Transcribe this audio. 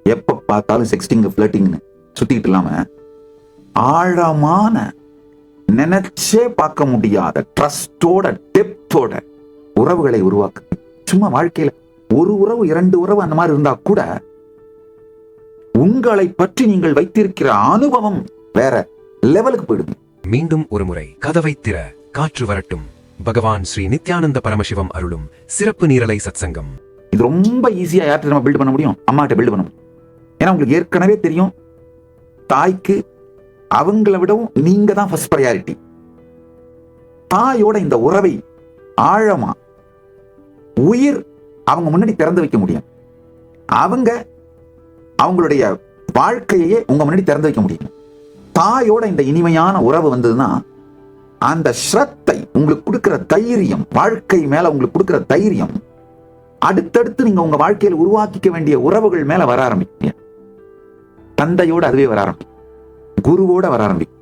எப்ப பார்த்தாலும் செக்ஸ்டிங் ஃபிளட்டிங்னு சுத்திக்கிட்டு இல்லாம ஆழமான நினைச்சே பார்க்க முடியாத ட்ரஸ்டோட டெப்தோட உறவுகளை உருவாக்கு. சும்மா வாழ்க்கையில ஒரு உறவு 2 உறவு அந்த மாதிரி இருந்தா கூட உங்களை பற்றி நீங்கள் வைத்திருக்கிற அனுபவம் வேற லெவலுக்கு போயிடுது. மீண்டும் ஒரு முறை கதவை திற, காற்று வரட்டும். பகவான் ஸ்ரீ நித்யானந்த பரமசிவம் அருளும் சிறப்பு நீரலை சத்சங்கம். இது ரொம்ப ஈஸியா யார்கிட்ட நம்ம பில்ட் பண்ண முடியும்? அம்மா கிட்ட பில்ட் பண்ண முடியும். ஏன்னா உங்களுக்கு ஏற்கனவே தெரியும், தாய்க்கு அவங்கள விடவும் நீங்க தான் ஃபர்ஸ்ட் ப்ரையாரிட்டி. தாயோட இந்த உறவை ஆழமா உயிர் அவங்க முன்னாடி திறந்து வைக்க முடியும். அவங்க அவங்களுடைய வாழ்க்கையே உங்க முன்னாடி திறந்து வைக்க முடியும். தாயோட இந்த இனிமையான உறவு வந்ததுன்னா அந்த ஸ்ரத்தை உங்களுக்கு கொடுக்கிற தைரியம், வாழ்க்கை மேல உங்களுக்கு கொடுக்கிற தைரியம், அடுத்தடுத்து நீங்க உங்க வாழ்க்கையில் உருவாக்கிக்க வேண்டிய உறவுகள் மேல வர ஆரம்பிப்பீங்க. தந்தையோட அதுவே வர ஆரம்பிக்கும், குருவோட வர ஆரம்பிக்கும்,